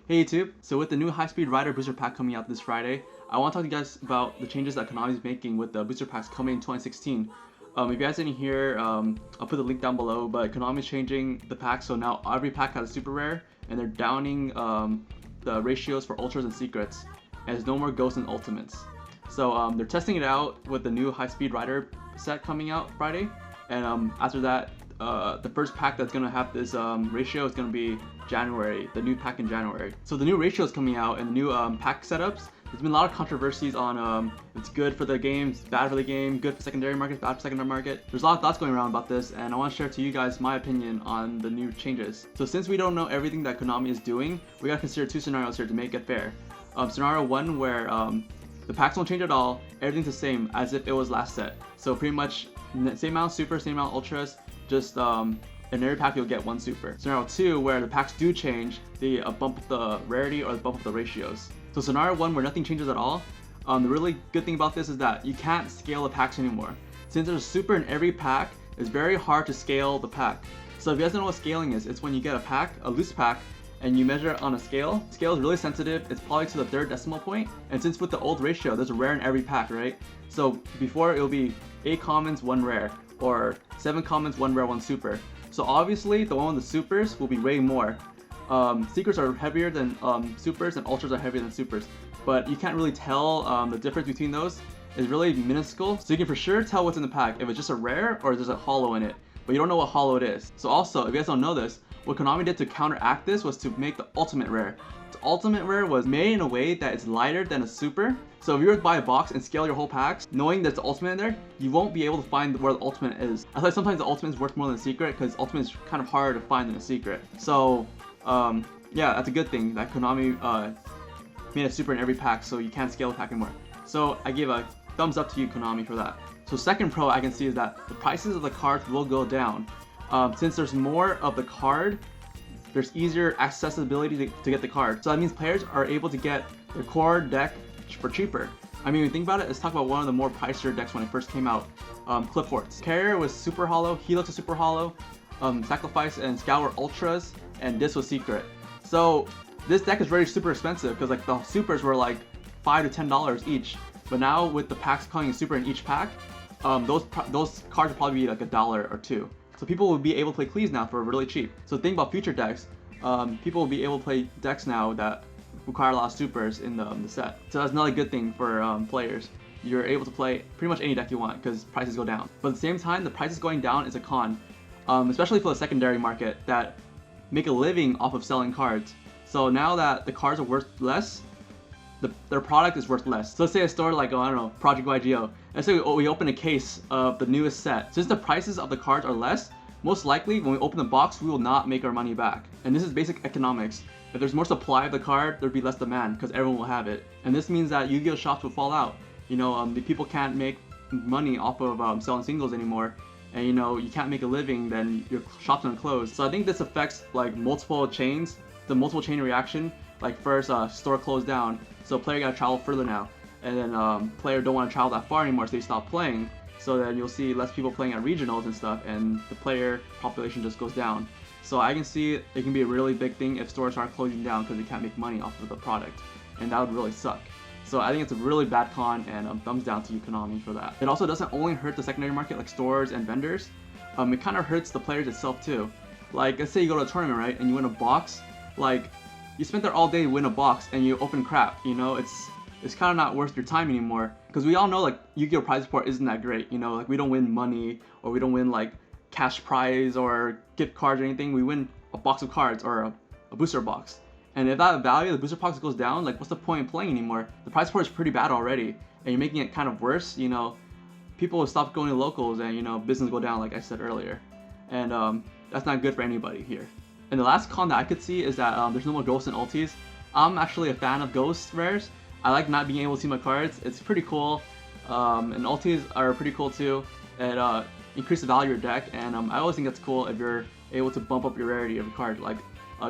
Hey YouTube, so with the new high-speed rider booster pack coming out this Friday, I want to talk to you guys about the changes that Konami is making with the booster packs coming in 2016. If you guys didn't hear, I'll put the link down below, but Konami is changing the pack, so now every pack has a super rare, and they're downing the ratios for ultras and secrets, and there's no more ghosts and ultimates. So they're testing it out with the new high-speed rider set coming out Friday, and after that, the first pack that's going to have this ratio is going to be January, the new pack in January. So the new ratio is coming out and the new pack setups. There's been a lot of controversies on it's good for the game, it's bad for the game, good for secondary market, bad for secondary market. There's a lot of thoughts going around about this, and I want to share to you guys my opinion on the new changes. So since we don't know everything that Konami is doing, we gotta consider two scenarios here to make it fair. Scenario one where the packs won't change at all, everything's the same as if it was last set. So pretty much same amount of super, same amount of ultras, just in every pack you'll get one super. Scenario 2, where the packs do change, they bump up the rarity or bump up the ratios. So scenario 1, where nothing changes at all, the really good thing about this is that you can't scale the packs anymore. Since there's a super in every pack, it's very hard to scale the pack. So if you guys don't know what scaling is, it's when you get a pack, a loose pack, and you measure it on a scale. Scale is really sensitive, it's probably to the third decimal point, and since with the old ratio, there's a rare in every pack, right? So before it'll be 8 commons, 1 rare, or 7 commons, 1 rare, 1 super. So obviously the one with the supers will be way more. Secrets are heavier than supers, and ultras are heavier than supers. But you can't really tell the difference between those. It's really minuscule. So you can for sure tell what's in the pack, if it's just a rare or there's a holo in it. But you don't know what holo it is. So also, if you guys don't know this, what Konami did to counteract this was to make the ultimate rare. The ultimate rare was made in a way that it's lighter than a super. So if you were to buy a box and scale your whole packs, knowing there's the ultimate in there, you won't be able to find where the ultimate is. I feel like sometimes the ultimate is worth more than the secret, because ultimate is kind of harder to find than a secret. So yeah, that's a good thing that Konami made a super in every pack, so you can't scale the pack anymore. So I give a thumbs up to you, Konami, for that. So second pro I can see is that the prices of the cards will go down. Since there's more of the card, there's easier accessibility to get the card. So that means players are able to get their core deck for cheaper. I mean, when you think about it, let's talk about one of the more pricier decks when it first came out, Clipforts. Carrier was super hollow, Helix was super hollow, Sacrifice and Scout were ultras, and this was secret. So this deck is very super expensive because like the supers were like $5 to $10 each. But now with the packs coming super in each pack, those cards will probably be like $1 or $2. So people will be able to play Cleaves now for really cheap. So think about future decks. People will be able to play decks now that require a lot of supers in the set. So that's another good thing for players. You're able to play pretty much any deck you want because prices go down. But at the same time, the prices going down is a con, especially for the secondary market that make a living off of selling cards. So now that the cards are worth less, their product is worth less. So let's say a store like, oh, I don't know, Project Yugioh. Let's say we open a case of the newest set. Since the prices of the cards are less, most likely when we open the box, we will not make our money back. And this is basic economics. If there's more supply of the card, there'd be less demand because everyone will have it. And this means that Yu-Gi-Oh shops will fall out. You know, the people can't make money off of selling singles anymore. And you know, you can't make a living, then your shop's gonna close. So I think this affects like multiple chains, the multiple chain reaction. Like first, store closed down, so player gotta travel further now. And then player don't want to travel that far anymore, so they stop playing. So then you'll see less people playing at regionals and stuff, and the player population just goes down. So I can see it can be a really big thing if stores start closing down because they can't make money off of the product, and that would really suck. So I think it's a really bad con, and thumbs down to you, Konami, for that. It also doesn't only hurt the secondary market like stores and vendors. It kind of hurts the players itself too. Like let's say you go to a tournament, right, and you win a box. Like you spent there all day to win a box, and you open crap. You know, it's kind of not worth your time anymore. Because we all know like Yu-Gi-Oh prize support isn't that great. You know, like we don't win money, or we don't win like cash prize or gift cards or anything. We win a box of cards or a booster box. And if that value of the booster box goes down, like what's the point in playing anymore? The prize support is pretty bad already, and you're making it kind of worse. You know, people will stop going to locals, and you know, business go down like I said earlier. And that's not good for anybody here. And the last con that I could see is that there's no more ghosts and ultis. I'm actually a fan of ghost rares. I like not being able to see my cards. It's pretty cool. And ultis are pretty cool too. It increases the value of your deck, and I always think that's cool if you're able to bump up your rarity of a card. Like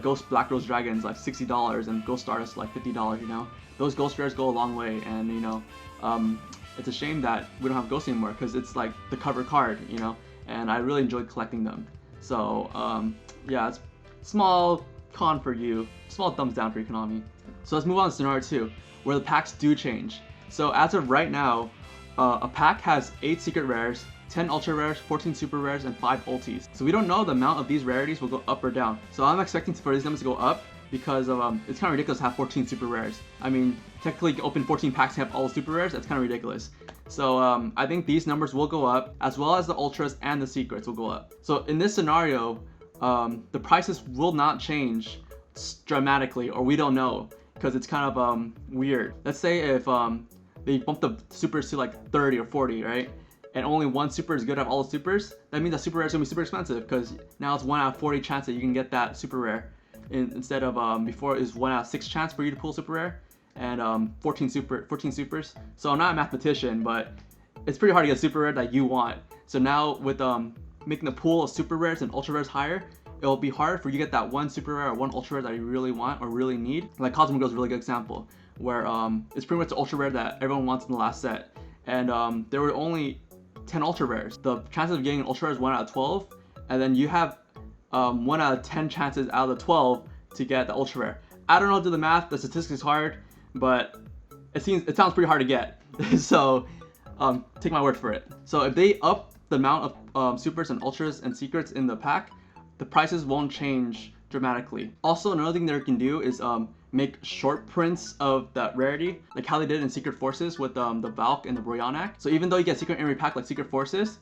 Ghost Black Rose Dragons like $60 and Ghost Stardust like $50, you know? Those ghost rares go a long way, and you know, it's a shame that we don't have ghosts anymore because it's like the cover card, you know? And I really enjoy collecting them. So yeah, it's small con for you. Small thumbs down for Konami. So let's move on to scenario 2, where the packs do change. So as of right now, a pack has 8 secret rares, 10 ultra rares, 14 super rares, and 5 ultis. So we don't know the amount of these rarities will go up or down. So I'm expecting for these numbers to go up because of, it's kind of ridiculous to have 14 super rares. I mean, technically you can open 14 packs and have all the super rares. That's kind of ridiculous. So I think these numbers will go up, as well as the ultras and the secrets will go up. So in this scenario, the prices will not change dramatically, or we don't know, because it's kind of weird. Let's say if they bump the supers to like 30 or 40, right? And only one super is good at all the supers, that means that super rare is gonna be super expensive, because now it's 1 out of 40 chance that you can get that super rare. Instead of before it was 1 out of 6 chance for you to pull super rare, and 14 supers. So I'm not a mathematician, but it's pretty hard to get a super rare that you want. So now with making the pool of super rares and ultra rares higher, it'll be hard for you to get that one super rare or one ultra rare that you really want or really need. Like Cosmo Girl is a really good example, where it's pretty much the ultra rare that everyone wants in the last set, and there were only 10 ultra rares. The chances of getting an ultra rare is 1 out of 12, and then you have 1 out of 10 chances out of the 12 to get the ultra rare. I don't know how to do the math, the statistics is hard, but it sounds pretty hard to get. So take my word for it. So if they up the amount of supers and ultras and secrets in the pack, the prices won't change dramatically. Also, another thing they can do is make short prints of that rarity, like how they did in Secret Forces with the Valk and the Brionac. So even though you get secret in every pack like Secret Forces,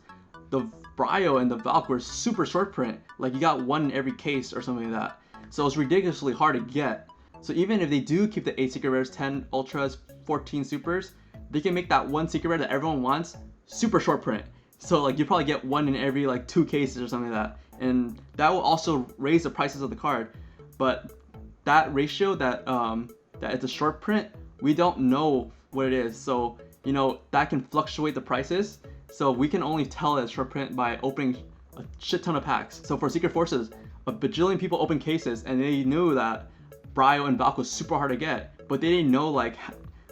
the Brio and the Valk were super short print. Like you got 1 in every case or something like that. So it's ridiculously hard to get. So even if they do keep the 8 secret rares, 10 ultras, 14 supers, they can make that 1 secret rare that everyone wants super short print. So like you probably get 1 in every like 2 cases or something like that. And that will also raise the prices of the card. But that ratio that it's a short print, we don't know what it is. So you know that can fluctuate the prices. So we can only tell that it's short print by opening a shit ton of packs. So for Secret Forces, a bajillion people opened cases and they knew that Brio and Valk was super hard to get, but they didn't know like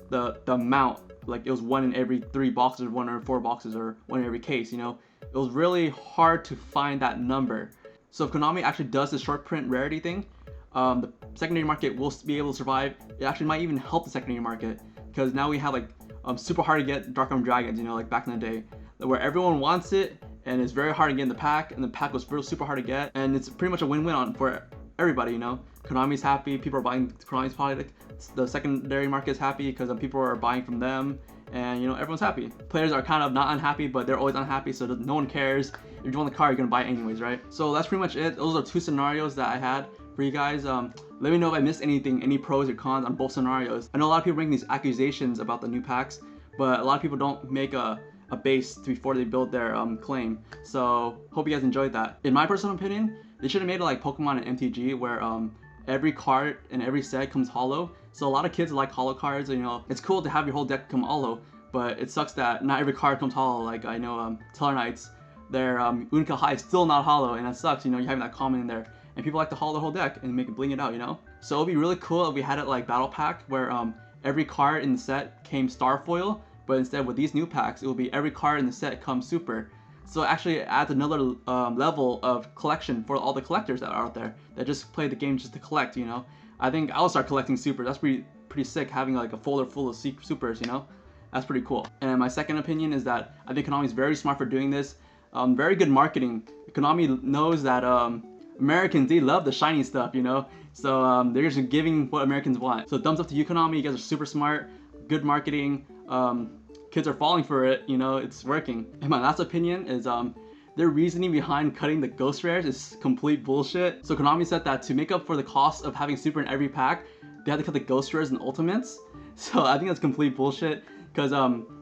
the amount. Like it was 1 in every 3 boxes, 1 in 4 boxes, or 1 in every case, you know? It was really hard to find that number. So if Konami actually does this short print rarity thing, the secondary market will be able to survive. It actually might even help the secondary market, because now we have like super hard to get Dark Arm Dragons, you know, like back in the day, where everyone wants it and it's very hard to get in the pack, and the pack was super hard to get, and it's pretty much a win-win for everybody, you know? Konami's happy, people are buying Konami's product, the secondary market's happy because people are buying from them, and you know, everyone's happy. Players are kind of not unhappy, but they're always unhappy, so no one cares. If you want the card, you're gonna buy it anyways, right? So that's pretty much it. Those are 2 scenarios that I had for you guys. Let me know if I missed anything, any pros or cons on both scenarios. I know a lot of people bring these accusations about the new packs, but a lot of people don't make a base before they build their claim. So hope you guys enjoyed that. In my personal opinion, they should have made it like Pokemon and MTG, where every card in every set comes holo. So a lot of kids like holo cards. You know, it's cool to have your whole deck come holo, but it sucks that not every card comes holo. Like I know Teller Knights, their Unica High is still not holo, and that sucks. You know, you having that common in there, and people like to holo the whole deck and make it bling it out. You know, so it'd be really cool if we had it like Battle Pack, where every card in the set came Star Foil. But instead, with these new packs, it will be every card in the set comes super. So it actually adds another level of collection for all the collectors that are out there that just play the game just to collect, you know? I think I'll start collecting super. That's pretty sick, having like a folder full of supers, you know? That's pretty cool. And my second opinion is that I think Konami is very smart for doing this. Very good marketing. Konami knows that Americans, they love the shiny stuff, you know? So they're just giving what Americans want. So thumbs up to you, Konami. You guys are super smart. Good marketing. Kids are falling for it, you know, it's working. And my last opinion is their reasoning behind cutting the ghost rares is complete bullshit. So Konami said that to make up for the cost of having super in every pack, they had to cut the ghost rares and ultimates. So I think that's complete bullshit, because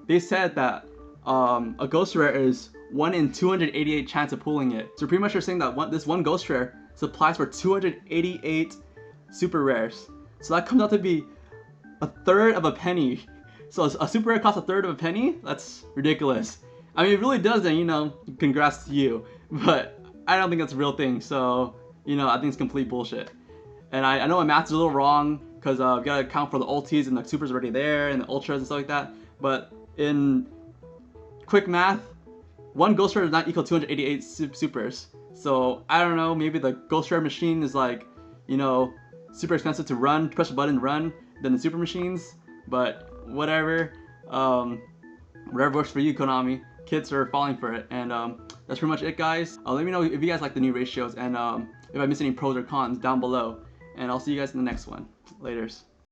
they said that a ghost rare is 1 in 288 chance of pulling it. So pretty much they're saying that this one ghost rare supplies for 288 super rares. So that comes out to be 1/3 of a penny. So a super rare costs 1/3 of a penny? That's ridiculous. I mean, it really does, then, you know, congrats to you. But I don't think that's a real thing, so, you know, I think it's complete bullshit. And I know my math is a little wrong, because you gotta account for the ultis and the supers already there, and the ultras and stuff like that. But in quick math, one ghost rare does not equal 288 supers. So I don't know, maybe the ghost rare machine is like, you know, super expensive to run, push a button, run, than the super machines. But whatever, whatever works for you, Konami. Kids are falling for it, and that's pretty much it, guys. Let me know if you guys like the new ratios, and if I miss any pros or cons down below. And I'll see you guys in the next one. Laters.